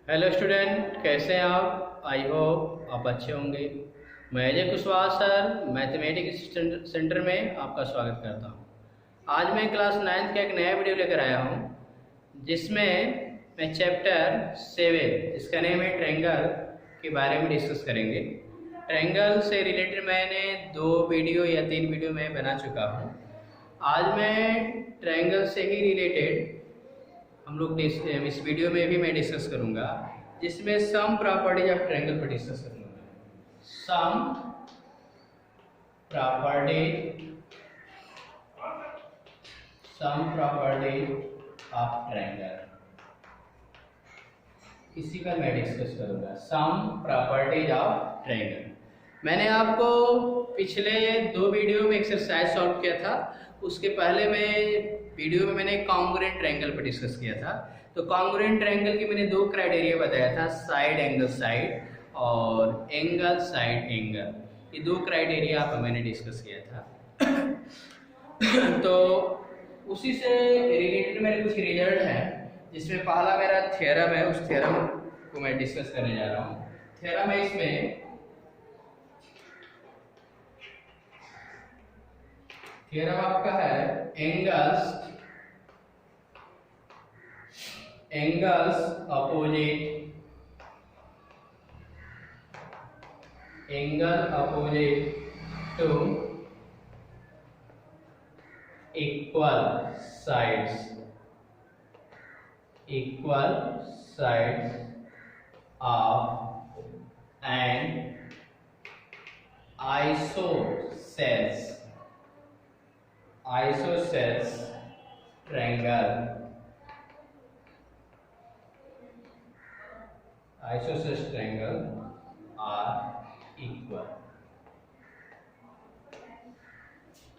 Hello student, कैसे हैं आप? आई होप आप अच्छे होंगे। मैं Ajay Kushwaha sir mathematics centre में आपका स्वागत करता हूं। आज मैं क्लास 9th का एक नया वीडियो लेकर आया हूं, जिसमें मैं चैप्टर 7 इसका नेम है ट्रायंगल के बारे में डिस्कस करेंगे। ट्रायंगल से रिलेटेड मैंने 2 वीडियो या 3 वीडियो मैं बना चुका हूँ। आज मैं ट्रायंगल से ही रिलेटेड हम लोग इस वीडियो में भी मैं डिस्कस करूंगा, जिसमें सम प्रॉपर्टीज ऑफ ट्रायंगल पर डिस्कस करूंगा। सम प्रॉपर्टी ऑफ ट्रायंगल, इसी का मैं डिस्कस करूंगा। Some properties of triangle. मैंने आपको पिछले 2 वीडियो में एक्सरसाइज सॉल्व किया था। उसके पहले वीडियो में मैंने कॉन्ग्रुएंट ट्रायंगल पर डिस्कस किया था। तो कॉन्ग्रुएंट ट्रायंगल के मैंने 2 क्राइटेरिया बताया था, साइड एंगल साइड और एंगल साइड एंगल। ये 2 क्राइटेरिया आप मैंने डिस्कस किया था। तो उसी से रिलेटेड मेरे कुछ रिजल्ट हैं, जिसमें पहला मेरा थ्योरम है। उस थ्योरम को मैं डिस्कस करने जा रहा हूँ। थ्योरम है इसमें, थ्योरम आपका है angles opposite to equal sides of an isosceles triangle are equal।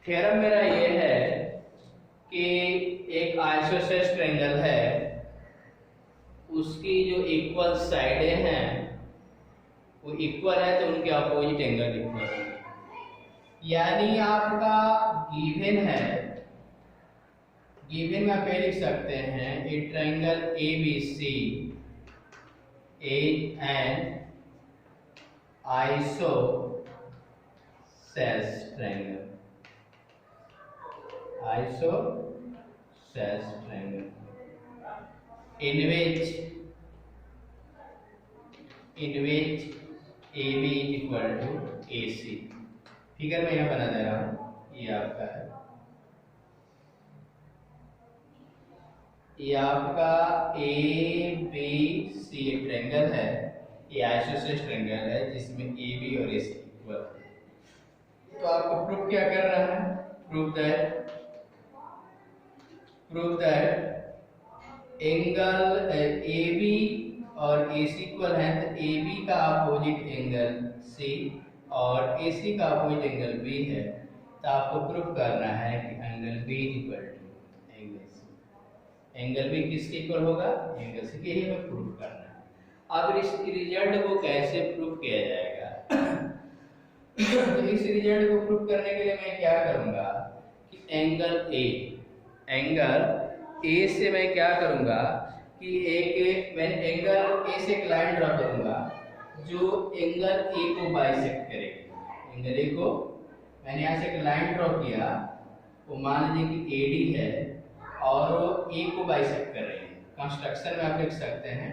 Theorem मेरा ये है कि एक आइसोसेलेस ट्रायंगल है, उसकी जो इक्वल साइडें हैं वो इक्वल है, तो उनके अपोजिट एंगल इक्वल है। यानी आपका गिवन है, गिवन में आप ये लिख सकते हैं ए triangle ABC is an isosceles triangle। in which AB is equal to AC। Figure में यहाँ बना दे रहा हूँ, ये आपका है, ये आपका ABC एक ट्रायंगल है, ये आइसोसेलेस ट्रायंगल है जिसमें AB और AC इक्वल है। तो आपको प्रूफ क्या करना है? प्रूफ दैट एंगल AB और AC इक्वल है, तो AB का अपोजिट एंगल C और AC का अपोजिट एंगल B है। तो आपको प्रूफ करना है कि angle B equal to angle C। Angle B किसके इक्वल होगा? एंगल C के। ही हमें प्रूफ करना है। अब इस रिजल्ट को कैसे प्रूफ किया जाएगा? तो इस रिजल्ट को प्रूफ करने के लिए मैं क्या करूंगा कि एंगल A से मैं क्या करूंगा कि मैंने एंगल A से एक लाइन ड्रॉ करूंगा जो एंगल A को बाइसेक्ट करेगी। एंगल A को मैंने यहाँ से एक लाइन ड्रॉ किया, वो मान लीजिए कि AD है और वो A को बाइसेक्ट कर रही है। कंस्ट्रक्शन में आप लिख सकते हैं,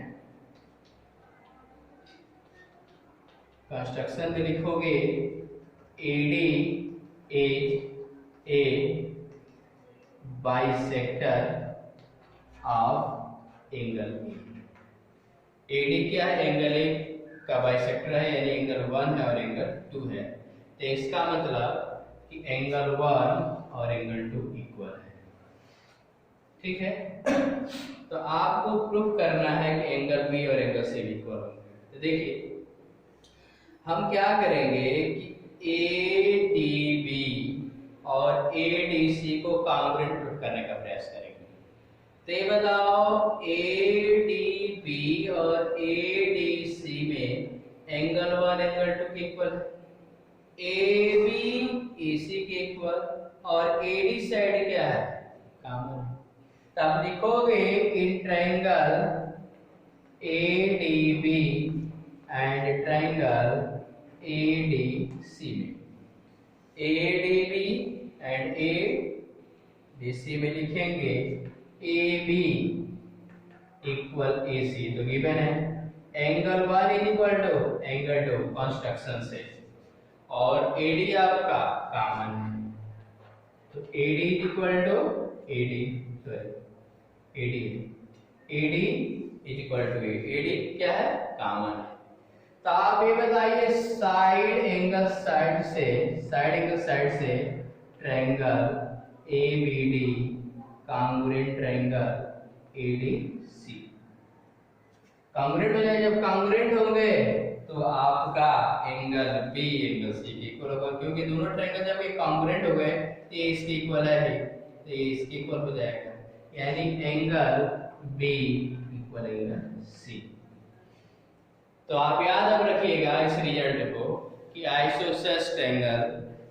कंस्ट्रक्शन में लिखोगे AD is a bisector of angle B। AD क्या है? एंगल A का बाइसेक्टर है, यानी एंगल 1 है और एंगल 2 है। तो इसका मतलब कि एंगल 1 और एंगल 2 इक्वल है। ठीक है। तो आपको प्रूफ करना है कि एंगल B और एंगल C इक्वल होंगे। तो देखिए हम क्या करेंगे कि ADB और ADC को कॉन्ग्रुएंट प्रूफ करने का प्रयास करेंगे। तो ये बताओ ADB और ADC में एंगल 1 एंगल 2 के इक्वल है, AB AC के इक्वल, और AD साइड क्या है? कॉमन। तब लिखोगे in triangle ADB and triangle ADC में। ADB एंड ADC में लिखेंगे AB इक्वल AC, तो गिवन है angle 1 is equal to angle 2 construction से, और AD आपका कॉमन है, तो AD is equal to AD is equal to AD क्या है, कॉमन है। तो आप ये बताइए साइड एंगल साइड से triangle ABD congruent triangle ADC congruent हो जाए। जब कॉन्ग्रुएंट होंगे तो आपका एंगल B एंगल C के इक्वल होगा, क्योंकि दोनों ट्रायंगल जब ये कॉन्ग्रुएंट हो गए तो ये इसके इक्वल है ही, तो ये इसके इक्वल हो जाएगा, यानी angle B equal angle C। तो आप याद अब रखिएगा इस रिजल्ट को कि आइसोसेलेस ट्रायंगल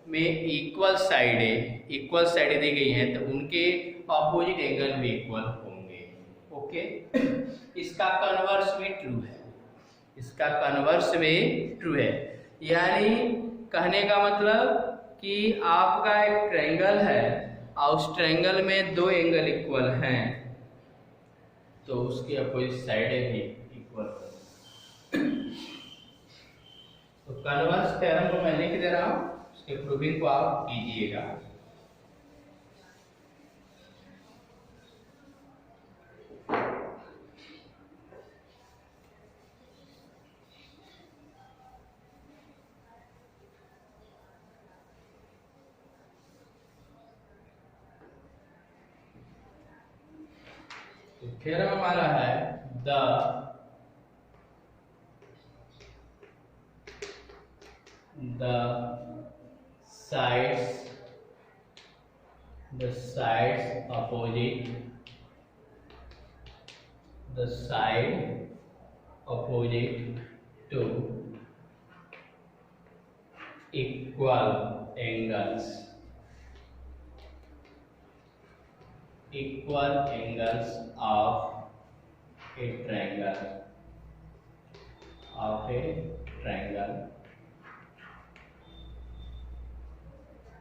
में इक्वल साइड दी गई है, तो उनके ऑपोजिट एंगल भी इक्वल होंगे। ओके, इसका कन्वर्स भी ट्रू है, यानी कहने का मतलब कि आपका एक ट्रायंगल है और उस ट्रायंगल में दो एंगल इक्वल हैं, तो उसकी अपोजिट साइडें भी इक्वल होंगी। तो कन्वर्स थ्योरम को मैं लिख दे रहा हूं, उसके प्रूविंग को आप कीजिएगा। तो थ्योरम हमारा है the sides opposite to equal angles of a triangle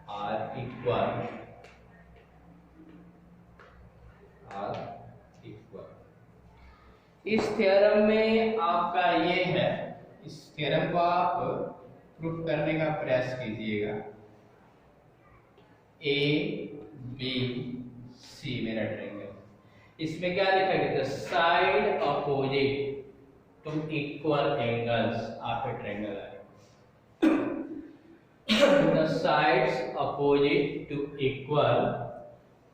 are equal इस थ्योरम में आपका ये है, इस थ्योरम को आप प्रूफ करने का प्रयास कीजिएगा। A B C मेरा ट्रायंगल, इसमें क्या लिखा गया था, side opposite to equal angles of a triangle आएगा। The sides opposite to equal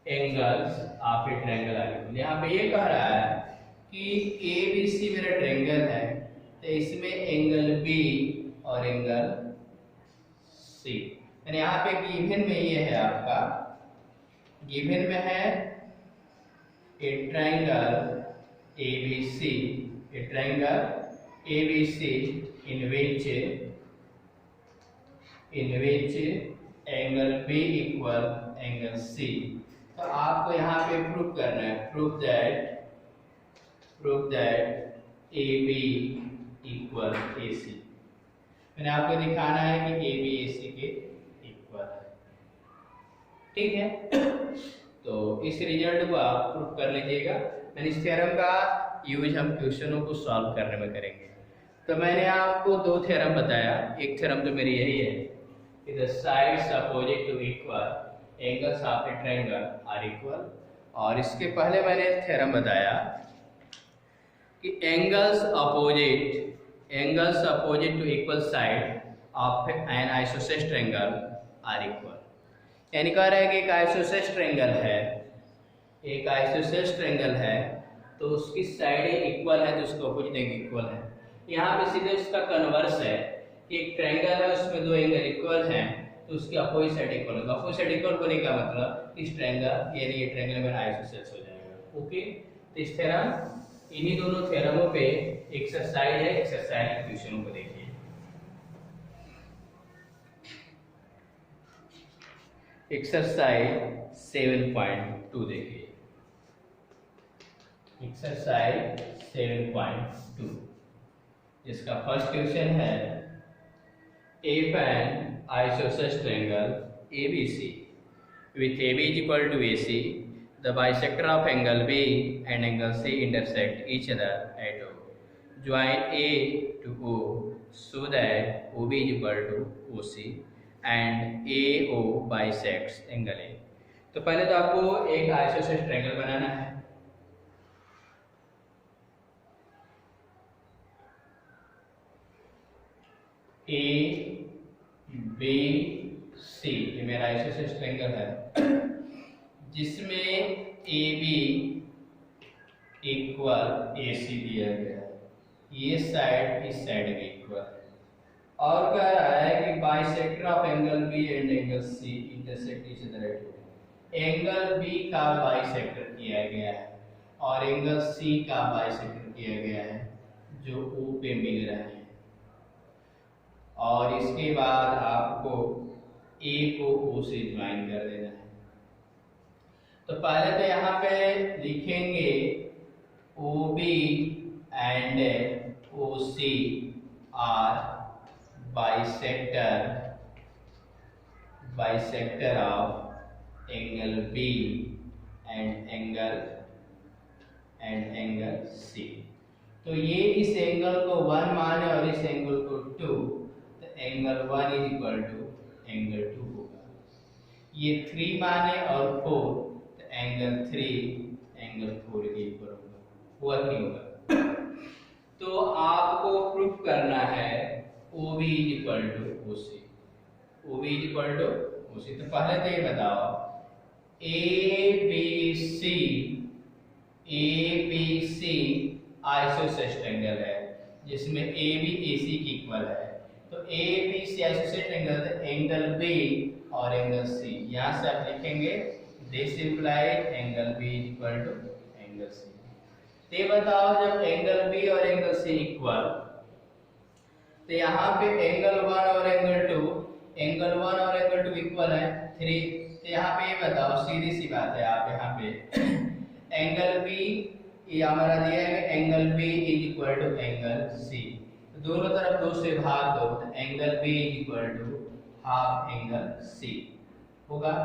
angles of a triangle आएगा। यहाँ पे ये कह रहा है कि ABC मेरा ट्रायंगल है, तो इसमें एंगल B और एंगल C, यानी यहाँ पे गिवन में ये है, आपका गिवन में है ए triangle ABC, A triangle ABC in which angle B equal angle C। तो आपको यहाँ पे प्रूफ करना है, proof that AB equal AC, मैंने आपको दिखाना है कि AB AC के इक्वल है। ठीक है, तो इस रिजल्ट को आप प्रूफ कर लीजिएगा। मैंने इस थ्योरम का यूज हम क्वेश्चनों को सॉल्व करने में करेंगे। तो मैंने आपको दो थ्योरम बताया, एक थ्योरम तो मेरी यही है कि the sides opposite to equal angles of a triangle are equal, और इसके पहले मैंने थ्योरम बताया कि angles opposite to equal side of an isosceles triangle are equal, यानी कह रहा है कि एक आइसोसेलेस ट्रायंगल है तो उसकी साइडें इक्वल है, तो उसके अपोजिट एंगल इक्वल है। यहाँ पे सीधे उसका कन्वर्स है कि एक ट्रायंगल है उसमें दो एंगल इक्वल हैं, तो उसकी अपोजिट साइड इक्वल होगा। अपोजिट साइड इक्वल होने का मतलब इस ट्रायंगल यानी ये ट्रायंगल मेरा आइसोसेलेस हो जाएगा। ओके, तो इस थ्योरम, इन्हीं दोनों थ्योरमों पे एक्सरसाइज है, एक्सरसाइज क्वेश्चनों को देखिए। एक्सरसाइज 7.2 देखिए। एक्सरसाइज 7.2 जिसका फर्स्ट क्वेश्चन है if an isosceles triangle ABC with AB is equal to AC, the bisector of angle B and angle C intersect each other at O. Join A to O so that OB is equal to OC and AO bisects angle A. तो पहले तो आपको एक isosceles triangle बनाना है। A B C ये मेरा isosceles triangle है जिसमें ए बी इक्वल ए सी दिया गया है, ये साइड इस साइड के इक्वल, और कह रहा है कि bisector of angle B and angle C intersect each other at O। Angle B का बाइसेक्टर किया गया है और एंगल सी का बाइसेक्टर किया गया है जो O पे मिल रहे हैं, और इसके बाद आपको A को O से ज्वाइन कर देना है। तो पहले तो यहाँ पे लिखेंगे OB and OC are bisector of angle B and angle C। तो ये इस एंगल को 1 माने और इस एंगल को 2, तो angle 1 is equal to angle 2 होगा। ये 3 माने और 4, तो एंगल 3 एंगल 4 के इक्वल होगा, हुआ नहीं होगा। तो आपको प्रूफ करना है OB is equal to OC, OB is equal to OC। तो पहले तो ये बताओ ABC आइसोसेलेस ट्रायंगल है जिसमें AB AC की इक्वल है, तो ABC आइसोसेलेस ट्रायंगल है, एंगल B और एंगल C यहाँ से आप लिखेंगे this implies angle B is equal to angle C। तो ये बताओ जब एंगल B और एंगल C इक्वल, तो यहाँ पे एंगल 1 और एंगल 2 इक्वल है 3, तो यहाँ पे ये बताओ सीधी सी बात है, आप यहाँ पे एंगल B ये हमारा दिया है angle B is equal to angle C, तो दोनों तरफ 2 से भाग दो, तो angle B is equal to half angle C होगा।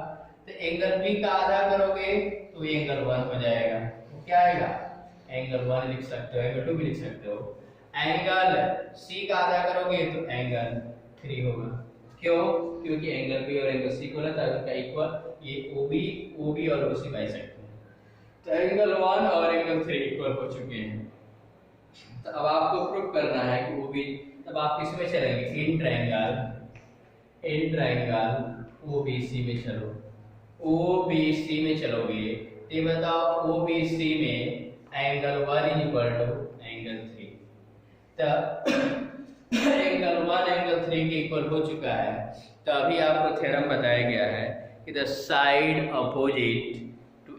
तो एंगल B का आधा करोगे तो ये एंगल 1 हो जाएगा, तो क्या आएगा एंगल 1 लिख सकते हो, एंगल 2 भी लिख सकते हो। एंगल C का आधा करोगे तो एंगल 3 होगा, क्यों? क्योंकि एंगल B और एंगल C को लेता है उसका इक्वल, ये OB और OC बाइसेक्टर, तो एंगल 1 और एंगल 3 इक्वल हो चुके हैं। तो अब आपको प्रूफ करना है कि OB, तब आप किसमें चलेंगे इन ट्रायंगल OBC में चलो, OBC में चलोगे तो बताओ OBC में angle 1 is equal to angle 3, तो एंगल 1 एंगल 3 के इक्वल हो चुका है। तो अभी आपको थ्योरम बताया गया है कि the side opposite to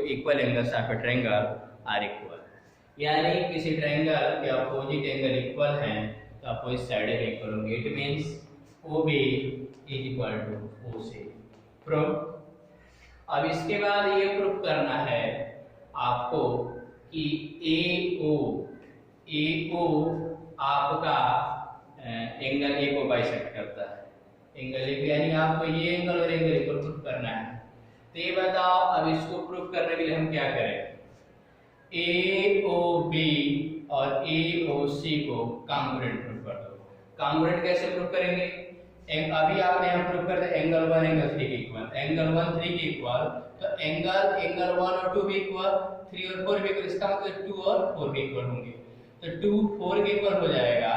equal angles of a triangle are equal, यानी किसी ट्रायंगल के अपोजिट एंगल इक्वल हैं तो अपोजिट साइड इक्वल होंगे। It means OB is equal to OC। Proof. अब इसके बाद ये प्रूफ करना है आपको कि AO आपका एंगल A को बाइसेक्ट करता है, एंगल A यानी आपको ये एंगल और एंगल A को प्रूफ करना है। तो ये बताओ अब इसको प्रूफ करने के लिए हम क्या करें, AOB और AOC को कॉन्ग्रुएंट प्रूफ कर दो। कॉन्ग्रुएंट कैसे प्रूफ करेंगे, अभी आपने यहाँ प्रूफ कर दिया एंगल 1 एंगल 3 के इक्वल, एंगल 1 3 के इक्वल, तो एंगल 1 और 2 भी इक्वल, 3 और 4 भी इक्वल, इसका मतलब 2 और 4 भी इक्वल होंगे, तो 2 4 के इक्वल हो जाएगा।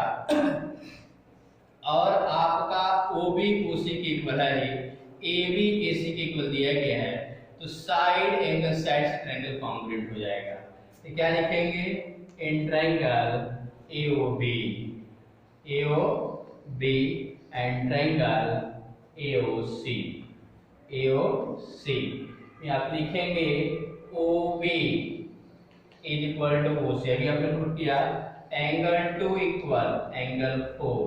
और आपका OB OC के इक्वल है, AB AC के इक्वल दिया गया है, तो साइड एंगल साइड से ट्रायंगल कॉन्ग्रुएंट हो जाएगा। तो क्या लिखेंगे in triangle AOB and triangle AOC में आप लिखेंगे OB is equal to OC, अभी आपने प्रूफ किया angle 2 equal angle 4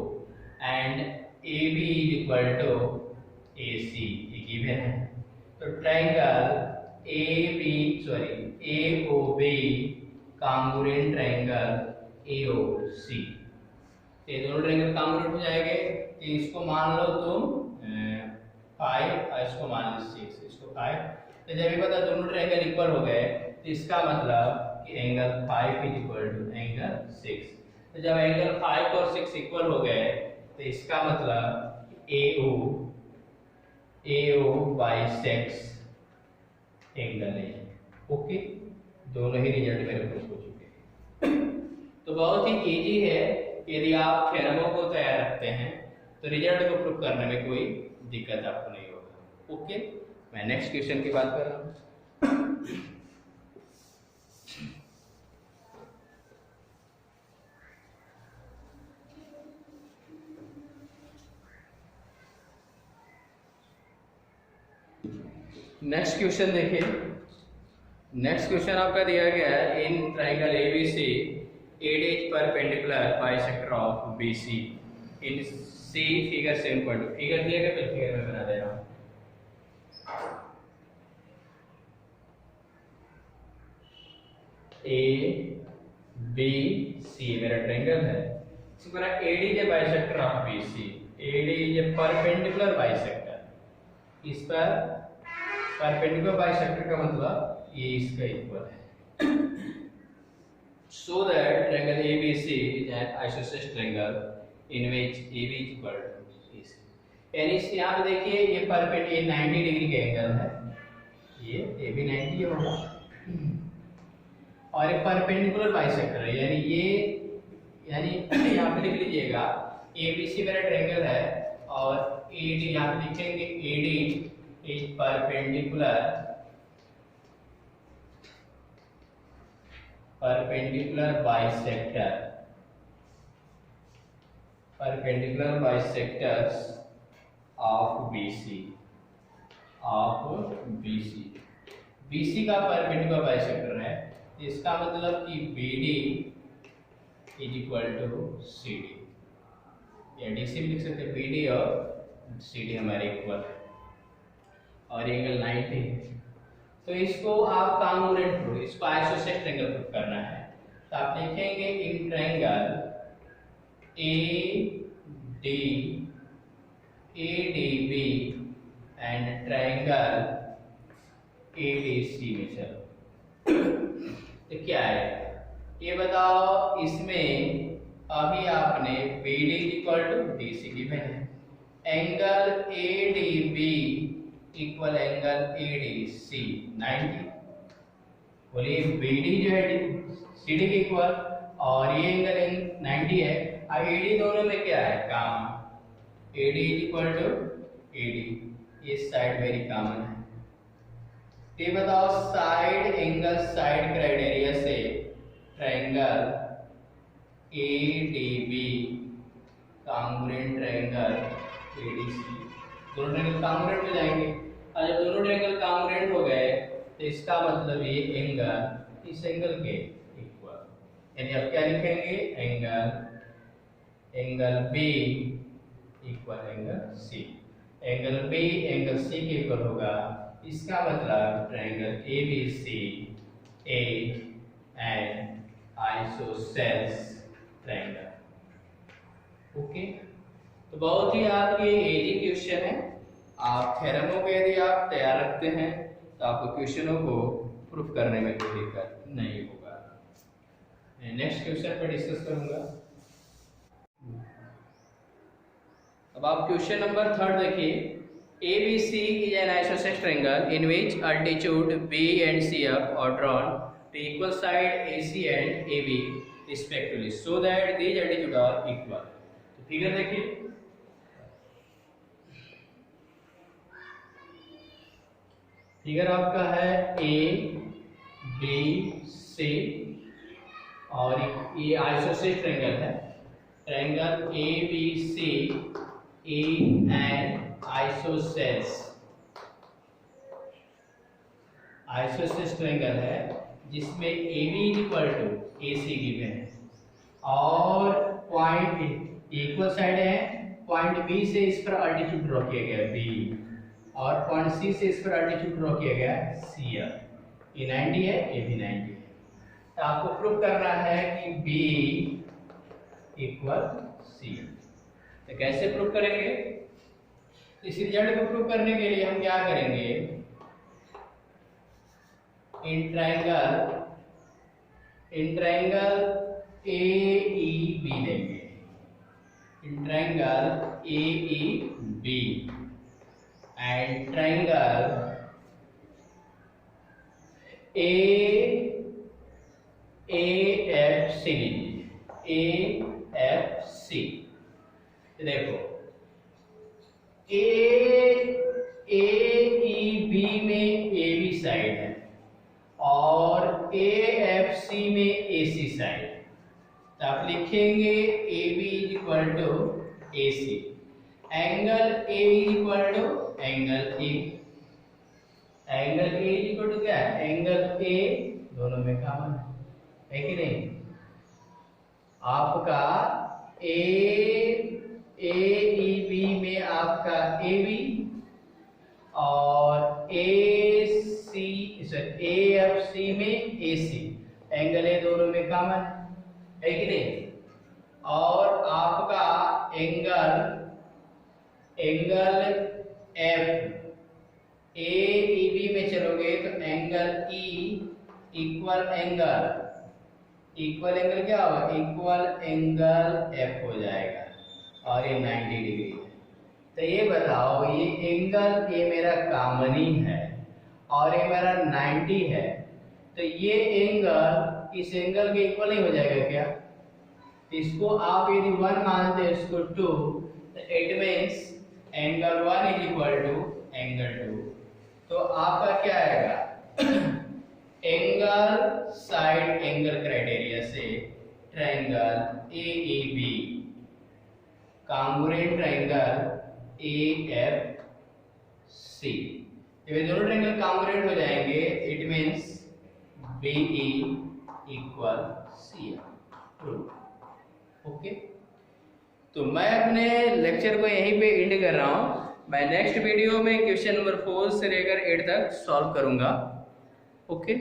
and AB is equal to AC, ये गिवन है। तो triangle AOB congruent triangle AOC। ये दोनों ट्रायंगल कांग्रुएंट हो जाएंगे। इसको मान लो तुम 5 और इसको मान लो 6, इसको 5। तो जब ये पता दोनों ट्रायंगल इक्वल हो गए तो इसका मतलब कि angle 5 is equal to angle 6। तो जब एंगल 5 और 6 इक्वल हो गए तो इसका मतलब AO बाइसेक्स एंगल है। ओके, दोनों ही रिजल्ट मेरे प्रूफ हो चुके हैं। तो बहुत ही इजी है, यदि आप थ्योरमों को तैयार रखते हैं तो रिजल्ट को प्रूफ करने में कोई दिक्कत आपको नहीं होगा। ओके, मैं नेक्स्ट क्वेश्चन की बात कर रहा हूँ। नेक्स्ट क्वेश्चन देखिए। नेक्स्ट क्वेश्चन आपका दिया गया है, in triangle ABC AD is perpendicular bisector of BC in C figure 7.2। Figure दिया गया, फिर फिगर में बना दे रहा हूँ। ABC मेरा ट्रायंगल है, इसको मेरा AD is bisector of BC। AD is perpendicular bisector. इस पर परपेंडिकुलर बाइसेक्टर का मतलब ये इसका इक्वल है। So that triangle ABC is an isosceles triangle in which AB is equal to AC। यानी इस यहाँ पे देखिए ये परपेंडिकुलर 90 डिग्री का एंगल है, ये AB 90 होगा और एक परपेंडिकुलर बाइसेक्टर है, यानी यहाँ पे लिख लीजिएगा ABC मेरा ट्रायंगल है और AD यहाँ पे लिखेंगे AD is perpendicular bisectors of BC। BC का परपेंडिकुलर बाइसेक्टर है, इसका मतलब कि BD is equal to CD या DC भी लिख सकते हैं। BD और CD हमारे इक्वल है और एंगल 90 है। तो इसको आप कांग्रुएंट प्रूफ, इसको आइसोसेलेस ट्रायंगल प्रूफ करना है। तो आप लिखेंगे in triangle ADB and triangle ADC में। चलो तो क्या है ये बताओ, इसमें अभी आपने BD equal to DC given है, angle ADB equal angle ADC 90। बोलिए BD जो है CD के इक्वल और ये एंगल 90 है। अब AD दोनों में क्या है, common. AD is equal to AD, इस साइड मेरी कॉमन है। ये बताओ साइड एंगल साइड क्राइटेरिया से triangle ADB congruent triangle ADC, दोनों ट्रायंगल कांग्रुएंट हो जाएंगे। और जब दोनों ट्रायंगल कांग्रुएंट हो गए तो इसका मतलब ये एंगल इस एंगल के इक्वल, यानी आप क्या लिखेंगे, angle B equal angle C। Angle B angle C के इक्वल होगा, इसका मतलब triangle ABC A and isosceles triangle. Okay, तो बहुत ही आपके इजी क्वेश्चन है। आप थ्योरमों को यदि आप तैयार रखते हैं तो आपको क्वेश्चनों को प्रूफ करने में कोई दिक्कत नहीं होगा। मैं नेक्स्ट क्वेश्चन पर डिस्कस करूंगा। अब आप क्वेश्चन नंबर 3 देखिए। ABC is an isosceles triangle in which altitude B and CF are drawn to equal side AC and AB respectively, so that these altitudes are equal। तो figure देखिए, figure आपका है ABC और ये isosceles triangle है। Triangle ABC A and isosceles triangle है जिसमें AB equal to AC given है और पॉइंट इक्वल साइड है। पॉइंट B से इस पर अल्टीट्यूड ड्रॉ किया गया B और पॉइंट C से इस पर अल्टीट्यूड ड्रॉ किया गया CF। ये 90 है, ये भी 90 है। तो आपको प्रूव करना है कि B इक्वल C। तो कैसे प्रूव करेंगे? इस रिजल्ट को प्रूव करने के लिए हम क्या करेंगे, इन ट्राइंगल AEB लेंगे, in triangle AEB and triangle AFC लीजिए, AFC। देखो AEB में AB साइड है और AFC में AC साइड है। तो आप लिखेंगे AB is equal to AC, angle A is equal to angle A, angle A is equal to क्या है, एंगल A, दोनों में कॉमन है कि नहीं। आपका AEB में आपका AB और AFC में AC, एंगल A दोनों में कॉमन है कि नहीं। और आपका एंगल F AEB में चलोगे तो एंगल E इक्वल एंगल क्या होगा, इक्वल एंगल F हो जाएगा और ये 90 डिग्री है। तो ये बताओ, ये एंगल ये मेरा कॉमन ही है और ये मेरा 90 है, तो ये एंगल इस एंगल के इक्वल नहीं हो जाएगा क्या? इसको आप यदि 1 मानते हैं, इसको 2, तो it means angle 1 is equal to angle 2। तो आपका क्या आएगा, एंगल साइड एंगल क्राइटेरिया से triangle AEB congruent triangle AFC। ये दोनों ट्रायंगल कॉन्ग्रुएंट हो जाएंगे, it means BE equal CF। Okay, तो मैं अपने लेक्चर को यहीं पे एंड कर रहा हूँ। मैं नेक्स्ट वीडियो में क्वेश्चन नंबर 4 से लेकर 8 तक सॉल्व करूंगा। ओके।